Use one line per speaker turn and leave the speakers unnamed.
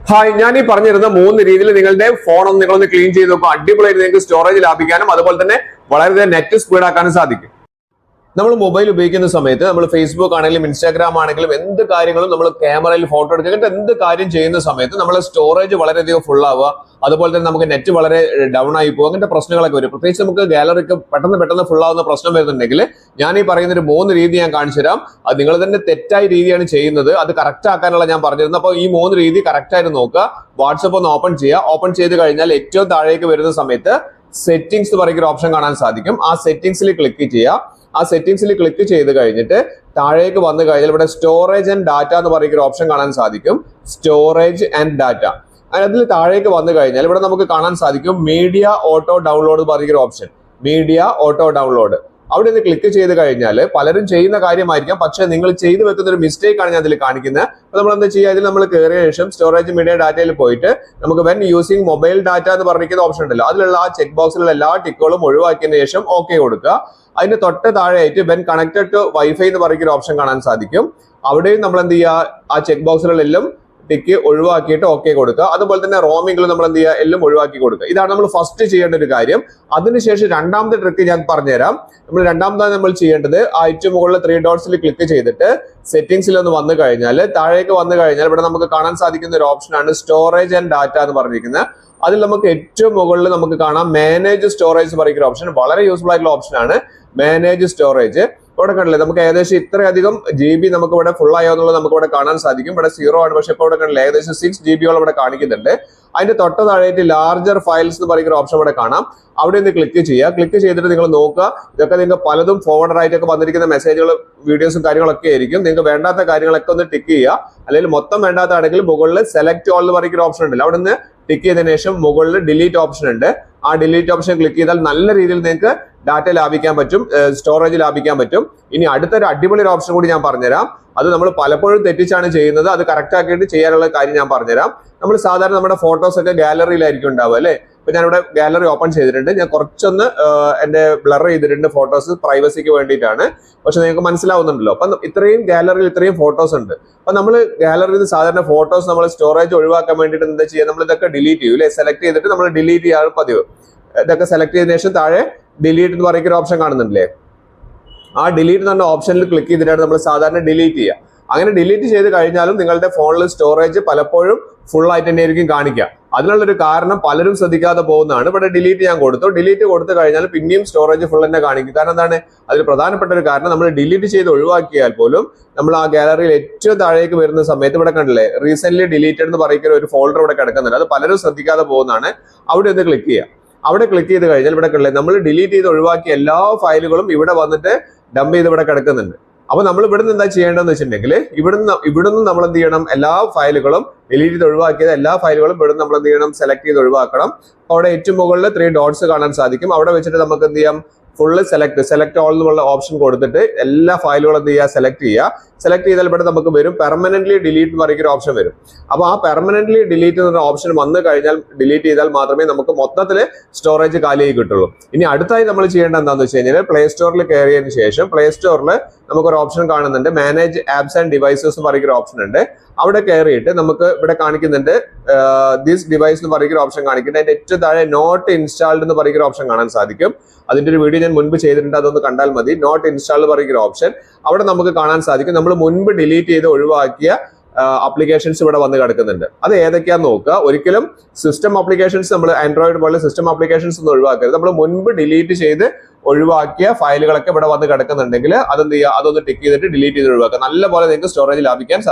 Hi, ഞാൻ ഈ പറഞ്ഞിരുന്ന 3 രീതിയിൽ നിങ്ങളുടെ ഫോൺ ഒന്ന് നിങ്ങളൊന്ന് ക്ലീൻ ചെയ്ത് നോക്കുക. അടിപൊളിയായിട്ട് നിങ്ങൾക്ക് സ്റ്റോറേജ് ലാഭിക്കാനും അതുപോലെ തന്നെ വളരെയധികം നെറ്റ് സ്പീഡ് ആക്കാനും സാധിക്കും. നമ്മൾ മൊബൈൽ ഉപയോഗിക്കുന്ന സമയത്ത് നമ്മൾ ഫേസ്ബുക്ക് ആണെങ്കിലും ഇൻസ്റ്റാഗ്രാം ആണെങ്കിലും എന്ത് കാര്യങ്ങളും നമ്മൾ ക്യാമറയിൽ ഫോട്ടോ എടുക്കുക, അങ്ങനത്തെ എന്ത് കാര്യം ചെയ്യുന്ന സമയത്ത് നമ്മളെ സ്റ്റോറേജ് വളരെയധികം ഫുൾ ആവുക, അതുപോലെ തന്നെ നമുക്ക് നെറ്റ് വളരെ ഡൗൺ ആയി പോകുക, അങ്ങനത്തെ പ്രശ്നങ്ങളൊക്കെ വരും. പ്രത്യേകിച്ച് നമുക്ക് ഗാലറിക്ക് പെട്ടെന്ന് ഫുൾ ആവുന്ന പ്രശ്നം വരുന്നുണ്ടെങ്കിൽ ഞാൻ ഈ പറയുന്ന ഒരു 3 രീതി ഞാൻ കാണിച്ചു തരാം. അത് നിങ്ങൾ തന്നെ തെറ്റായ രീതിയാണ് ചെയ്യുന്നത്, അത് കറക്റ്റ് ആക്കാനുള്ള ഞാൻ പറഞ്ഞിരുന്നത്. അപ്പോൾ ഈ 3 രീതി കറക്റ്റ് ആയിട്ട് നോക്കുക. വാട്സ്ആപ്പ് ഒന്ന് ഓപ്പൺ ചെയ്യുക. ഓപ്പൺ ചെയ്ത് കഴിഞ്ഞാൽ ഏറ്റവും താഴേക്ക് വരുന്ന സമയത്ത് സെറ്റിംഗ്സ് എന്ന് പറയുന്ന ഒരു ഓപ്ഷൻ കാണാൻ സാധിക്കും. ആ സെറ്റിംഗ്സിൽ ക്ലിക്ക് ചെയ്യുക. ആ സെറ്റിംഗ്സിൽ ക്ലിക്ക് ചെയ്ത് കഴിഞ്ഞിട്ട് താഴേക്ക് വന്നു കഴിഞ്ഞാൽ ഇവിടെ സ്റ്റോറേജ് ആൻഡ് ഡാറ്റ എന്ന് പറയുന്ന ഒരു ഓപ്ഷൻ കാണാൻ സാധിക്കും. സ്റ്റോറേജ് ആൻഡ് ഡാറ്റ, അതിൽ താഴേക്ക് വന്നു കഴിഞ്ഞാൽ ഇവിടെ നമുക്ക് കാണാൻ സാധിക്കും മീഡിയ ഓട്ടോ ഡൗൺലോഡ് എന്ന് പറയുന്ന ഒരു ഓപ്ഷൻ. മീഡിയ ഓട്ടോ ഡൗൺലോഡ്, അവിടെ നിന്ന് ക്ലിക്ക് ചെയ്ത് കഴിഞ്ഞാൽ പലരും ചെയ്യുന്ന കാര്യമായിരിക്കാം, പക്ഷെ നിങ്ങൾ ചെയ്തു വെക്കുന്ന ഒരു മിസ്റ്റേക്ക് ആണ് ഞാൻ അതിൽ കാണിക്കുന്നത്. അപ്പൊ നമ്മൾ എന്താ ചെയ്യുക, ഇതിൽ നമ്മൾ കയറിയ ശേഷം സ്റ്റോറേജ് മീഡിയ ഡാറ്റയിൽ പോയിട്ട് നമുക്ക് വെൻ യൂസിങ് മൊബൈൽ ഡാറ്റ എന്ന് പറഞ്ഞിരിക്കുന്ന ഓപ്ഷൻ ഉണ്ടല്ലോ, അതിലുള്ള ആ ചെക്ക് ബോക്സിലുള്ള എല്ലാ ടിക്കുകളും ഒഴിവാക്കിയതിനു ശേഷം ഓക്കെ കൊടുക്കുക. അതിന് തൊട്ട് താഴെയായിട്ട് വെൻ കണക്റ്റഡ് ടു വൈഫൈ എന്ന് പറയുന്ന ഒരു ഓപ്ഷൻ കാണാൻ സാധിക്കും. അവിടെയും നമ്മൾ എന്ത് ചെയ്യുക, ആ ചെക്ക് ബോക്സിലെല്ലാം ടിക്ക് ഒഴിവാക്കിയിട്ട് ഓക്കെ കൊടുക്കുക. അതുപോലെ തന്നെ റോമിംഗിൽ നമ്മൾ എന്ത് ചെയ്യുക, എല്ലാം ഒഴിവാക്കി കൊടുക്കുക. ഇതാണ് നമ്മൾ ഫസ്റ്റ് ചെയ്യേണ്ട ഒരു കാര്യം. അതിനുശേഷം രണ്ടാമത്തെ ട്രിക്ക് ഞാൻ പറഞ്ഞുതരാം. രണ്ടാമതാണ് നമ്മൾ ചെയ്യേണ്ടത്, ആ ഏറ്റവും മുകളിൽ 3 ഡോട്ട്സിൽ ക്ലിക്ക് ചെയ്തിട്ട് സെറ്റിംഗ്സിൽ ഒന്ന് വന്നു കഴിഞ്ഞാൽ താഴേക്ക് വന്നു കഴിഞ്ഞാൽ ഇവിടെ നമുക്ക് കാണാൻ സാധിക്കുന്ന ഒരു ഓപ്ഷനാണ് സ്റ്റോറേജ് ആൻഡ് ഡാറ്റ എന്ന് പറഞ്ഞിരിക്കുന്നത്. അതിൽ നമുക്ക് ഏറ്റവും മുകളിൽ നമുക്ക് കാണാം മാനേജ് സ്റ്റോറേജ് പറയുന്ന ഓപ്ഷൻ. വളരെ യൂസ്ഫുൾ ആയിട്ടുള്ള ഓപ്ഷനാണ് മാനേജ് സ്റ്റോറേജ്. ഇവിടെ കണ്ടില്ലേ, നമുക്ക് ഏകദേശം ഇത്രയധികം GB നമുക്ക് ഇവിടെ ഫുൾ ആയോ എന്നുള്ളത് നമുക്ക് ഇവിടെ കാണാൻ സാധിക്കും. ഇവിടെ 0 ആണ്, പക്ഷെ ഇപ്പോൾ ഇവിടെ കണ്ടില്ല ഏകദേശം 6 GB ഇവിടെ കാണിക്കുന്നുണ്ട്. അതിന്റെ തൊട്ട് താഴെയായിട്ട് ലാർജർ ഫയൽസ് എന്ന് പറയുന്ന ഓപ്ഷൻ ഇവിടെ കാണാം. അവിടെ നിന്ന് ക്ലിക്ക് ചെയ്യുക. ക്ലിക്ക് ചെയ്തിട്ട് നിങ്ങൾ നോക്കുക, ഇതൊക്കെ നിങ്ങൾക്ക് പലതും ഫോർവേഡ് ആയിട്ടൊക്കെ വന്നിരിക്കുന്ന മെസ്സേജുകൾ വീഡിയോസും കാര്യങ്ങളൊക്കെ ആയിരിക്കും. നിങ്ങൾക്ക് വേണ്ടാത്ത കാര്യങ്ങളൊക്കെ ഒന്ന് ടിക്ക് ചെയ്യുക. അല്ലെങ്കിൽ മൊത്തം വേണ്ടാത്താണെങ്കിൽ മുകളിൽ സെലക്ട് ഓൾ എന്ന് പറയുന്ന ഓപ്ഷൻ ഉണ്ടല്ലോ, അവിടെ നിന്ന് ടിക്ക് ചെയ്തതിനു ശേഷം മുകളിൽ ഡിലീറ്റ് ഓപ്ഷൻ ഉണ്ട്. ആ ഡിലീറ്റ് ഓപ്ഷൻ ക്ലിക്ക് ചെയ്താൽ നല്ല രീതിയിൽ നിങ്ങൾക്ക് ഡാറ്റ ലാഭിക്കാൻ പറ്റും, സ്റ്റോറേജ് ലാഭിക്കാൻ പറ്റും. ഇനി അടുത്തൊരു അടിപൊളി ഒരു ഓപ്ഷൻ കൂടി ഞാൻ പറഞ്ഞുതരാം. അത് നമ്മൾ പലപ്പോഴും തെറ്റിച്ചാണ് ചെയ്യുന്നത്. അത് കറക്റ്റ് ആക്കിയിട്ട് ചെയ്യാനുള്ള കാര്യം ഞാൻ പറഞ്ഞുതരാം. നമ്മൾ സാധാരണ നമ്മുടെ ഫോട്ടോസ് ഒക്കെ ഗാലറിയിലായിരിക്കും ഉണ്ടാവുക അല്ലെ. ഇപ്പൊ ഞാനിവിടെ ഗാലറി ഓപ്പൺ ചെയ്തിട്ടുണ്ട്. ഞാൻ കുറച്ചൊന്ന് എന്റെ ബ്ലർ ചെയ്തിട്ടുണ്ട് ഫോട്ടോസ് പ്രൈവസിക്ക് വേണ്ടിയിട്ടാണ്. പക്ഷെ നിങ്ങൾക്ക് മനസ്സിലാവുന്നുണ്ടല്ലോ. അപ്പൊ ഇത്രയും ഗാലറിയിൽ ഇത്രയും ഫോട്ടോസ് ഉണ്ട്. അപ്പൊ നമ്മൾ ഗാലറിയിൽ നിന്ന് സാധാരണ ഫോട്ടോസ് നമ്മൾ സ്റ്റോറേജ് ഒഴിവാക്കാൻ വേണ്ടിയിട്ട് എന്താ ചെയ്യുക, നമ്മൾ ഇതൊക്കെ ഡിലീറ്റ് ചെയ്യും അല്ലെ. സെലക്ട് ചെയ്തിട്ട് നമ്മൾ ഡിലീറ്റ് ചെയ്യാൻ പതിവ്. ഇതൊക്കെ സെലക്ട് ചെയ്തതിനു ശേഷം താഴെ ഡിലീറ്റ് എന്ന് പറയുന്ന ഒരു ഓപ്ഷൻ കാണുന്നുണ്ടല്ലേ. ആ ഡിലീറ്റ് എന്ന് പറഞ്ഞ ഓപ്ഷനിൽ ക്ലിക്ക് ചെയ്തിട്ടാണ് നമ്മൾ സാധാരണ ഡിലീറ്റ് ചെയ്യുക. അങ്ങനെ ഡിലീറ്റ് ചെയ്ത് കഴിഞ്ഞാലും നിങ്ങളുടെ ഫോണിൽ സ്റ്റോറേജ് പലപ്പോഴും ഫുൾ ആയിട്ട് തന്നെ ആയിരിക്കും കാണിക്കുക. അതിനുള്ളൊരു കാരണം പലരും ശ്രദ്ധിക്കാതെ പോകുന്നതാണ്. ഇവിടെ ഡിലീറ്റ് ഞാൻ കൊടുത്തു. ഡിലീറ്റ് കൊടുത്തു കഴിഞ്ഞാൽ പിന്നെയും സ്റ്റോറേജ് ഫുൾ തന്നെ കാണിക്കും. കാരണം എന്താണ്, അതിൽ പ്രധാനപ്പെട്ട ഒരു കാരണം നമ്മൾ ഡിലീറ്റ് ചെയ്ത് ഒഴിവാക്കിയാൽ പോലും നമ്മൾ ആ ഗാലറിയിൽ ഏറ്റവും താഴേക്ക് വരുന്ന സമയത്ത് ഇവിടെ കണ്ടില്ലേ റീസെന്റ് ഡിലീറ്റഡ് എന്ന് പറയുന്ന ഒരു ഫോൾഡർ ഇവിടെ കിടക്കുന്നുണ്ട്. അത് പലരും ശ്രദ്ധിക്കാതെ പോകുന്നതാണ്. അവിടെ ഒന്ന് ക്ലിക്ക് ചെയ്യുക. അവിടെ ക്ലിക്ക് ചെയ്ത് കഴിഞ്ഞാൽ ഇവിടെ കണ്ടില്ലേ നമ്മൾ ഡിലീറ്റ് ചെയ്ത് ഒഴിവാക്കിയ എല്ലാ ഫയലുകളും ഇവിടെ വന്നിട്ട് ഡംപ് ചെയ്ത് ഇവിടെ കിടക്കുന്നുണ്ട്. അപ്പൊ നമ്മൾ ഇവിടുന്ന് എന്താ ചെയ്യേണ്ടതെന്ന് വെച്ചിട്ടുണ്ടെങ്കിൽ ഇവിടുന്ന് നമ്മൾ എന്ത് ചെയ്യണം, എല്ലാ ഫയലുകളും ഡിലീറ്റ് ചെയ്ത് ഒഴിവാക്കിയത് എല്ലാ ഫയലുകളും ഇവിടുന്ന് നമ്മൾ എന്ത് ചെയ്യണം, സെലക്ട് ചെയ്ത് ഒഴിവാക്കണം. അവിടെ ഏറ്റവും മുകളിൽ 3 ഡോട്ട്സ് കാണാൻ സാധിക്കും. അവിടെ വെച്ചിട്ട് നമുക്ക് എന്ത് ചെയ്യാം, ഫുള്ള് സെലക്ട് ഓൾ എന്നുള്ള ഓപ്ഷൻ കൊടുത്തിട്ട് എല്ലാ ഫയലുകളും എന്ത് ചെയ്യുക, സെലക്ട് ചെയ്യുക. സെലക്ട് ചെയ്താൽ ഇവിടെ നമുക്ക് വരും പെർമനന്റ്ലി ഡിലീറ്റ് എന്ന് പറയുന്ന ഓപ്ഷൻ വരും. അപ്പൊ ആ പെർമനന്റ്ലി ഡിലീറ്റ് എന്ന ഓപ്ഷൻ വന്നു കഴിഞ്ഞാൽ ഡിലീറ്റ് ചെയ്താൽ മാത്രമേ നമുക്ക് മൊത്തത്തിൽ സ്റ്റോറേജ് കാലിയായി കിട്ടുള്ളൂ. ഇനി അടുത്തായി നമ്മൾ ചെയ്യേണ്ടത് എന്താണെന്ന് വെച്ച് കഴിഞ്ഞാൽ പ്ലേ സ്റ്റോറിൽ കയറിയതിനു ശേഷം പ്ലേ സ്റ്റോറിൽ നമുക്കൊരു ഓപ്ഷൻ കാണുന്നുണ്ട് മാനേജ് ആപ്സ് ആൻഡ് ഡിവൈസസ് എന്ന് പറയുന്ന ഓപ്ഷൻ ഉണ്ട്. അവിടെ കയറിയിട്ട് നമുക്ക് ഇവിടെ കാണിക്കുന്നുണ്ട് ദിസ് ഡിവൈസ് എന്ന് പറയുന്ന ഓപ്ഷൻ കാണിക്കുന്നുണ്ട്. അതിന്റെ ഏറ്റവും താഴെ നോട്ട് ഇൻസ്റ്റാൾഡ് എന്ന് പറയുന്ന ഓപ്ഷൻ കാണാൻ സാധിക്കും. അതിന്റെ ഒരു വീഡിയോ ഞാൻ മുൻപ് ചെയ്തിട്ടുണ്ട്, അതൊന്ന് കണ്ടാൽ മതി. നോട്ട് ഇൻസ്റ്റാൾഡ് പറയുന്ന ഓപ്ഷൻ അവിടെ നമുക്ക് കാണാൻ സാധിക്കും നമ്മൾ മുൻപ് ഡിലീറ്റ് ചെയ്ത് ഒഴിവാക്കിയ ആപ്ലിക്കേഷൻസ് ഇവിടെ വന്ന് കിടക്കുന്നുണ്ട്. അത് ഏതൊക്കെയാന്ന് നോക്കുക. ഒരിക്കലും സിസ്റ്റം ആപ്ലിക്കേഷൻസ് നമ്മൾ ആൻഡ്രോയിഡ് പോലെ സിസ്റ്റം ആപ്ലിക്കേഷൻസ് ഒന്നും ഒഴിവാക്കരുത്. നമ്മൾ മുൻപ് ഡിലീറ്റ് ചെയ്ത് ഒഴിവാക്കിയ ഫയലുകളൊക്കെ ഇവിടെ വന്ന് കിടക്കുന്നുണ്ടെങ്കിൽ അതെന്ത് ചെയ്യുക, അതൊന്ന് ടിക്ക് ചെയ്തിട്ട് ഡിലീറ്റ് ചെയ്ത് ഒഴിവാക്കുക. നല്ലപോലെ നിങ്ങൾക്ക് സ്റ്റോറേജ് ലാഭിക്കാൻ